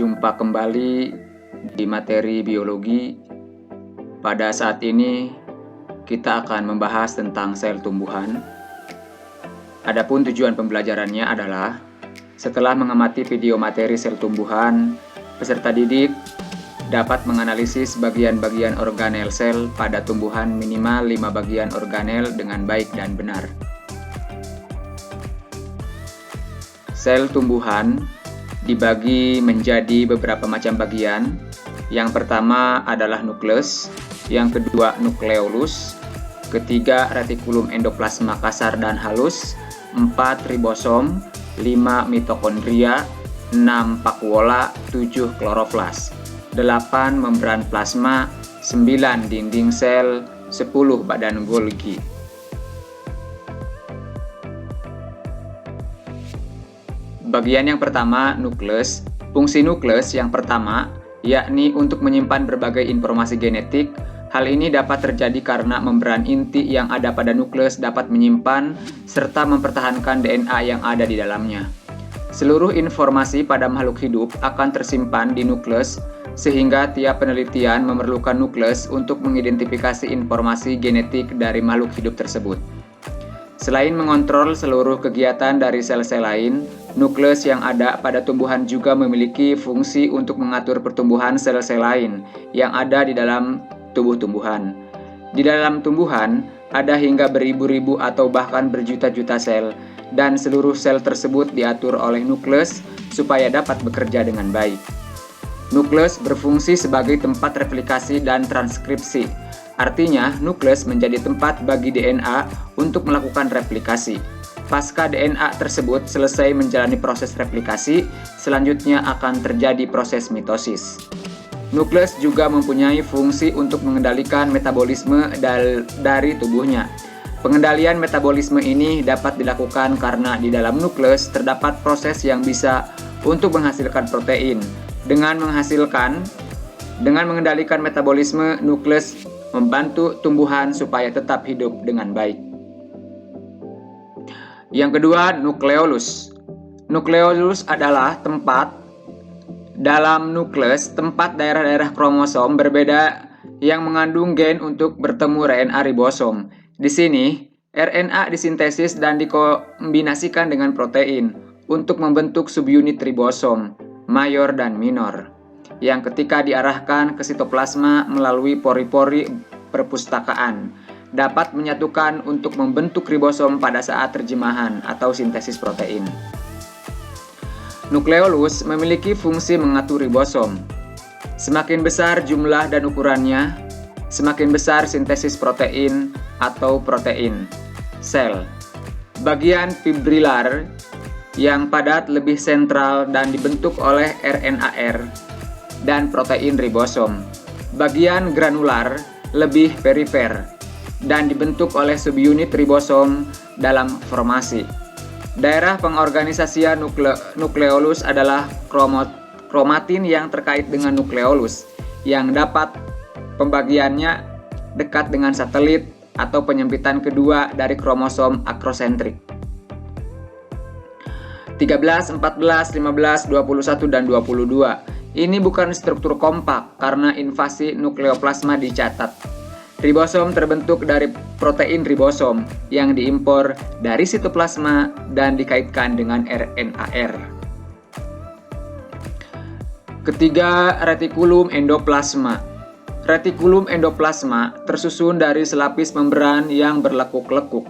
Jumpa kembali di materi biologi. Pada saat ini kita akan membahas tentang sel tumbuhan. Adapun tujuan pembelajarannya adalah setelah mengamati video materi sel tumbuhan, peserta didik dapat menganalisis bagian-bagian organel sel pada tumbuhan minimal 5 bagian organel dengan baik dan benar. Sel tumbuhan dibagi menjadi beberapa macam bagian. Yang pertama adalah nukleus, yang kedua nukleolus, ketiga retikulum endoplasma kasar dan halus, 4 ribosom, 5 mitokondria, 6 vakuola, 7 kloroflas, 8 membran plasma, 9 dinding sel, 10 badan Golgi. Bagian yang pertama, nukleus. Fungsi nukleus yang pertama yakni untuk menyimpan berbagai informasi genetik. Hal ini dapat terjadi karena membran inti yang ada pada nukleus dapat menyimpan serta mempertahankan DNA yang ada di dalamnya. Seluruh informasi pada makhluk hidup akan tersimpan di nukleus, sehingga tiap penelitian memerlukan nukleus untuk mengidentifikasi informasi genetik dari makhluk hidup tersebut. Selain mengontrol seluruh kegiatan dari sel-sel lain, nukleus yang ada pada tumbuhan juga memiliki fungsi untuk mengatur pertumbuhan sel-sel lain yang ada di dalam tubuh tumbuhan. Di dalam tumbuhan, ada hingga beribu-ribu atau bahkan berjuta-juta sel, dan seluruh sel tersebut diatur oleh nukleus supaya dapat bekerja dengan baik. Nukleus berfungsi sebagai tempat replikasi dan transkripsi. Artinya, nukleus menjadi tempat bagi DNA untuk melakukan replikasi. Pasca DNA tersebut selesai menjalani proses replikasi, selanjutnya akan terjadi proses mitosis. Nukleus juga mempunyai fungsi untuk mengendalikan metabolisme dari tubuhnya. Pengendalian metabolisme ini dapat dilakukan karena di dalam nukleus terdapat proses yang bisa untuk menghasilkan protein. Dengan mengendalikan metabolisme, nukleus membantu tumbuhan supaya tetap hidup dengan baik. Yang kedua, nukleolus. Nukleolus adalah tempat dalam nukleus, tempat daerah-daerah kromosom berbeda yang mengandung gen untuk bertemu RNA ribosom. Di sini, RNA disintesis dan dikombinasikan dengan protein untuk membentuk subunit ribosom, mayor dan minor, yang ketika diarahkan ke sitoplasma melalui pori-pori perpustakaan, dapat menyatukan untuk membentuk ribosom pada saat terjemahan atau sintesis protein. Nukleolus memiliki fungsi mengatur ribosom. Semakin besar jumlah dan ukurannya, semakin besar sintesis protein atau protein sel. Bagian fibrilar yang padat lebih sentral dan dibentuk oleh RNAR dan protein ribosom. Bagian granular lebih perifer dan dibentuk oleh subunit ribosom dalam formasi. Daerah pengorganisasian nukleolus adalah kromatin yang terkait dengan nukleolus, yang dapat pembagiannya dekat dengan satelit atau penyempitan kedua dari kromosom akrosentrik. 13, 14, 15, 21, dan 22. Ini bukan struktur kompak karena invasi nukleoplasma dicatat. Ribosom terbentuk dari protein ribosom yang diimpor dari sitoplasma dan dikaitkan dengan RNAR. Ketiga, retikulum endoplasma. Retikulum endoplasma tersusun dari selapis membran yang berlekuk-lekuk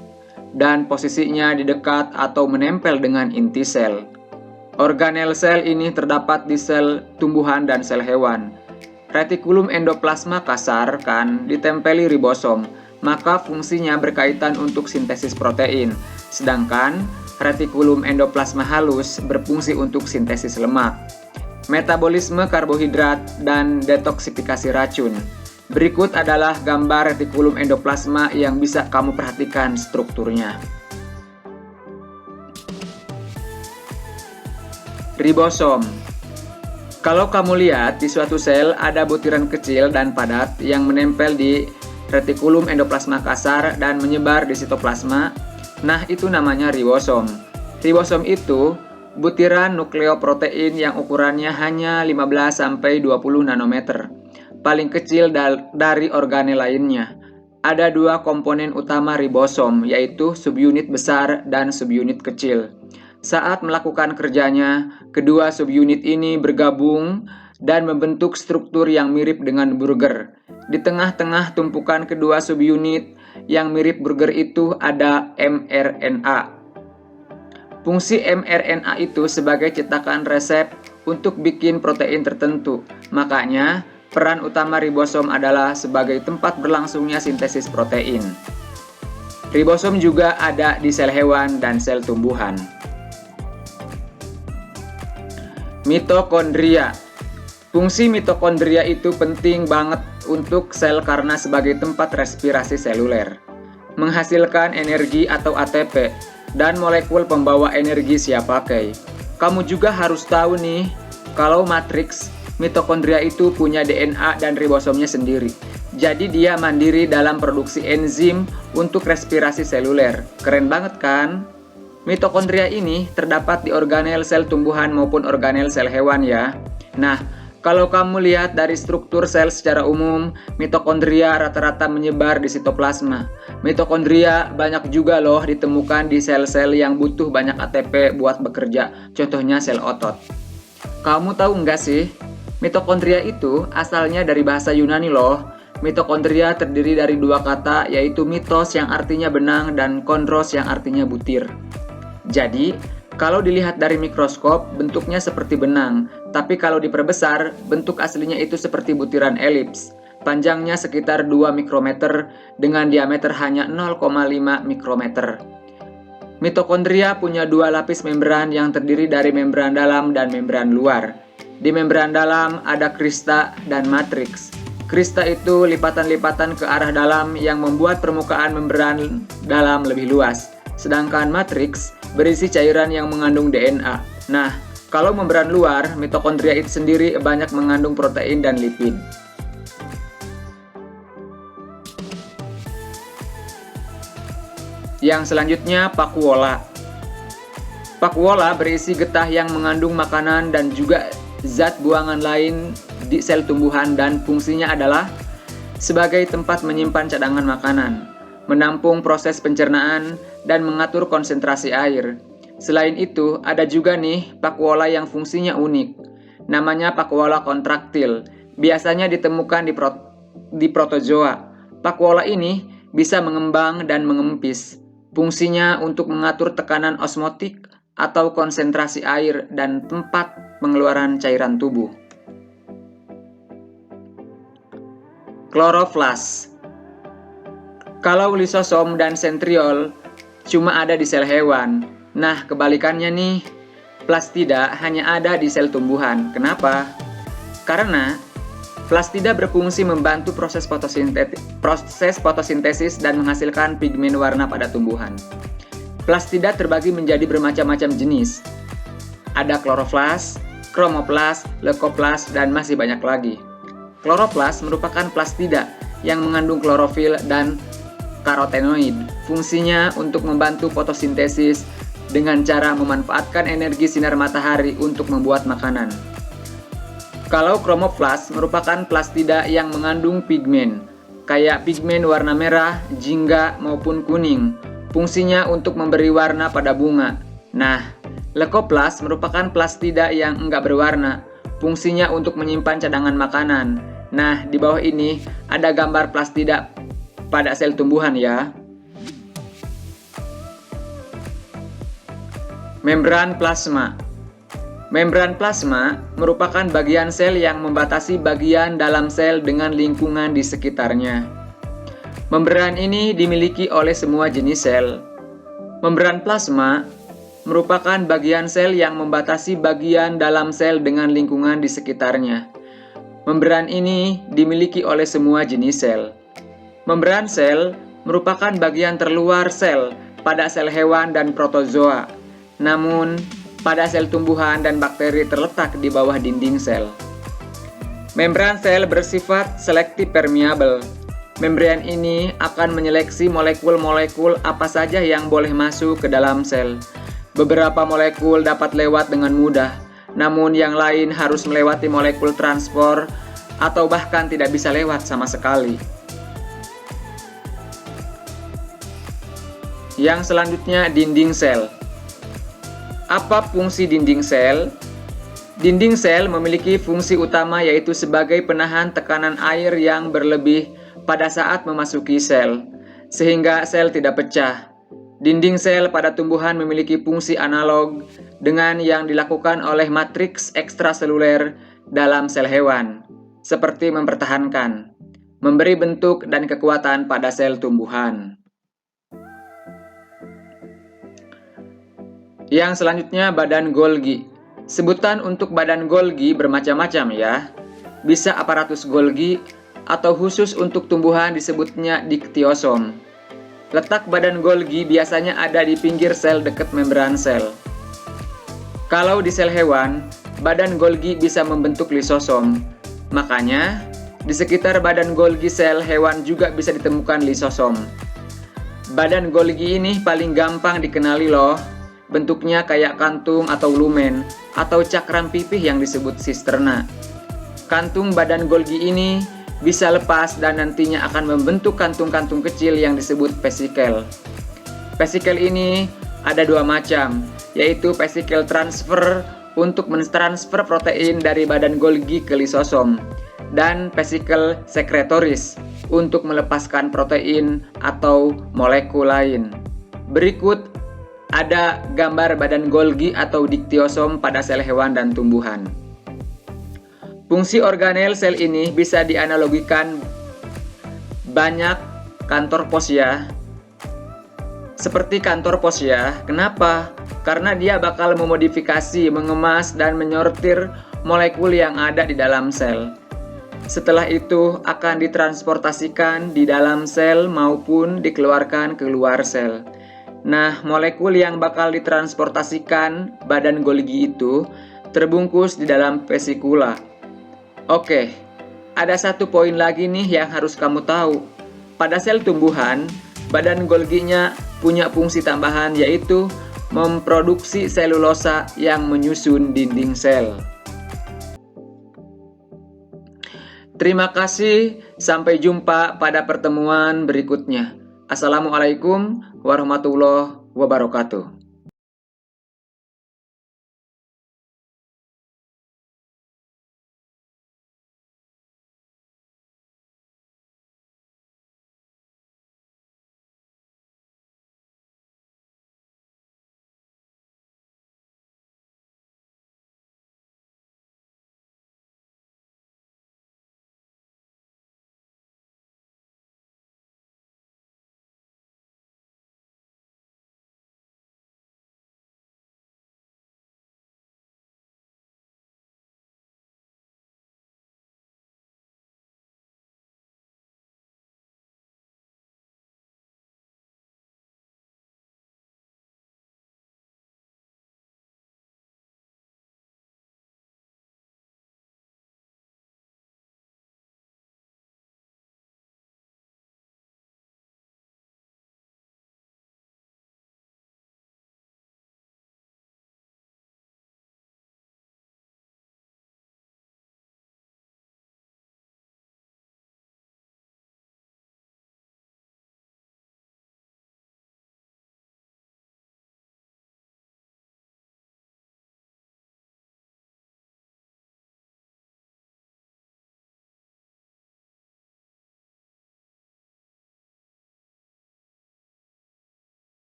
dan posisinya di dekat atau menempel dengan inti sel. Organel sel ini terdapat di sel tumbuhan dan sel hewan. Retikulum endoplasma kasar kan ditempeli ribosom, maka fungsinya berkaitan untuk sintesis protein, sedangkan retikulum endoplasma halus berfungsi untuk sintesis lemak, metabolisme karbohidrat, dan detoksifikasi racun. Berikut adalah gambar retikulum endoplasma yang bisa kamu perhatikan strukturnya. Ribosom. Kalau kamu lihat di suatu sel ada butiran kecil dan padat yang menempel di retikulum endoplasma kasar dan menyebar di sitoplasma, nah itu namanya ribosom. Ribosom itu butiran nukleoprotein yang ukurannya hanya 15-20 nanometer, paling kecil dari organel lainnya. Ada dua komponen utama ribosom, yaitu subunit besar dan subunit kecil. Saat melakukan kerjanya, kedua subunit ini bergabung dan membentuk struktur yang mirip dengan burger. Di tengah-tengah tumpukan kedua subunit yang mirip burger itu ada mRNA. Fungsi mRNA itu sebagai cetakan resep untuk bikin protein tertentu. Makanya, peran utama ribosom adalah sebagai tempat berlangsungnya sintesis protein. Ribosom juga ada di sel hewan dan sel tumbuhan. Mitokondria. Fungsi mitokondria itu penting banget untuk sel karena sebagai tempat respirasi seluler, menghasilkan energi atau ATP, dan molekul pembawa energi siap pakai. Kamu juga harus tahu nih, kalau matriks mitokondria itu punya DNA dan ribosomnya sendiri. Jadi dia mandiri dalam produksi enzim untuk respirasi seluler. Keren banget kan? Mitokondria ini terdapat di organel sel tumbuhan maupun organel sel hewan ya. Nah, kalau kamu lihat dari struktur sel secara umum, mitokondria rata-rata menyebar di sitoplasma. Mitokondria banyak juga loh ditemukan di sel-sel yang butuh banyak ATP buat bekerja, contohnya sel otot. Kamu tahu nggak sih, mitokondria itu asalnya dari bahasa Yunani loh. Mitokondria terdiri dari dua kata, yaitu mitos yang artinya benang dan kondros yang artinya butir. Jadi, kalau dilihat dari mikroskop, bentuknya seperti benang, tapi kalau diperbesar, bentuk aslinya itu seperti butiran elips. Panjangnya sekitar 2 mikrometer dengan diameter hanya 0,5 mikrometer. Mitokondria punya dua lapis membran yang terdiri dari membran dalam dan membran luar. Di membran dalam ada krista dan matriks. Krista itu lipatan-lipatan ke arah dalam yang membuat permukaan membran dalam lebih luas. Sedangkan matriks berisi cairan yang mengandung DNA. Nah, kalau membran luar, mitokondria itu sendiri banyak mengandung protein dan lipid. Yang selanjutnya, vakuola. Vakuola berisi getah yang mengandung makanan dan juga zat buangan lain di sel tumbuhan dan fungsinya adalah sebagai tempat menyimpan cadangan makanan, menampung proses pencernaan, dan mengatur konsentrasi air. Selain itu, ada juga nih vakuola yang fungsinya unik. Namanya vakuola kontraktil. Biasanya ditemukan di protozoa. Vakuola ini bisa mengembang dan mengempis. Fungsinya untuk mengatur tekanan osmotik atau konsentrasi air dan tempat pengeluaran cairan tubuh. Kloroflas. Kalau lisosom dan sentriol cuma ada di sel hewan. Nah, kebalikannya nih, plastida hanya ada di sel tumbuhan. Kenapa? Karena plastida berfungsi membantu proses fotosintesis dan menghasilkan pigmen warna pada tumbuhan. Plastida terbagi menjadi bermacam-macam jenis. Ada kloroflas, kromoplas, leukoplas, dan masih banyak lagi. Kloroplas merupakan plastida yang mengandung klorofil dan karotenoid. Fungsinya untuk membantu fotosintesis dengan cara memanfaatkan energi sinar matahari untuk membuat makanan. Kalau kromoplas merupakan plastida yang mengandung pigmen, kayak pigmen warna merah, jingga, maupun kuning. Fungsinya untuk memberi warna pada bunga. Nah, leukoplas merupakan plastida yang enggak berwarna. Fungsinya untuk menyimpan cadangan makanan. Nah, di bawah ini ada gambar plastida pada sel tumbuhan ya. Membran plasma. Membran plasma merupakan bagian sel yang membatasi bagian dalam sel dengan lingkungan di sekitarnya. Membran ini dimiliki oleh semua jenis sel. Membran plasma merupakan bagian sel yang membatasi bagian dalam sel dengan lingkungan di sekitarnya. Membran ini dimiliki oleh semua jenis sel. Membran sel merupakan bagian terluar sel pada sel hewan dan protozoa. Namun, pada sel tumbuhan dan bakteri terletak di bawah dinding sel. Membran sel bersifat selektif permeabel. Membran ini akan menyeleksi molekul-molekul apa saja yang boleh masuk ke dalam sel. Beberapa molekul dapat lewat dengan mudah, namun yang lain harus melewati molekul transport atau bahkan tidak bisa lewat sama sekali. Yang selanjutnya, dinding sel. Apa fungsi dinding sel? Dinding sel memiliki fungsi utama yaitu sebagai penahan tekanan air yang berlebih pada saat memasuki sel, sehingga sel tidak pecah. Dinding sel pada tumbuhan memiliki fungsi analog dengan yang dilakukan oleh matriks ekstraseluler dalam sel hewan, seperti mempertahankan, memberi bentuk dan kekuatan pada sel tumbuhan. Yang selanjutnya, badan Golgi. Sebutan untuk badan Golgi bermacam-macam ya. Bisa aparatus Golgi atau khusus untuk tumbuhan disebutnya diktiosom. Letak badan Golgi biasanya ada di pinggir sel dekat membran sel. Kalau di sel hewan, badan Golgi bisa membentuk lisosom. Makanya, di sekitar badan Golgi sel hewan juga bisa ditemukan lisosom. Badan Golgi ini paling gampang dikenali loh. Bentuknya kayak kantung atau lumen, atau cakram pipih yang disebut sisterna. Kantung badan Golgi ini bisa lepas dan nantinya akan membentuk kantung-kantung kecil yang disebut vesikel. Vesikel ini ada dua macam, yaitu vesikel transfer untuk mentransfer protein dari badan Golgi ke lisosom, dan vesikel sekretoris untuk melepaskan protein atau molekul lain. Berikut ada gambar badan Golgi atau diktiosom pada sel hewan dan tumbuhan. Fungsi organel sel ini bisa dianalogikan banyak kantor pos ya. Seperti kantor pos ya. Kenapa? Karena dia bakal memodifikasi, mengemas, dan menyortir molekul yang ada di dalam sel. Setelah itu akan ditransportasikan di dalam sel maupun dikeluarkan keluar sel. Nah, molekul yang bakal ditransportasikan badan Golgi itu terbungkus di dalam vesikula. Oke, ada satu poin lagi nih yang harus kamu tahu. Pada sel tumbuhan, badan Golginya punya fungsi tambahan yaitu memproduksi selulosa yang menyusun dinding sel. Terima kasih, sampai jumpa pada pertemuan berikutnya. Assalamualaikum warahmatullahi wabarakatuh.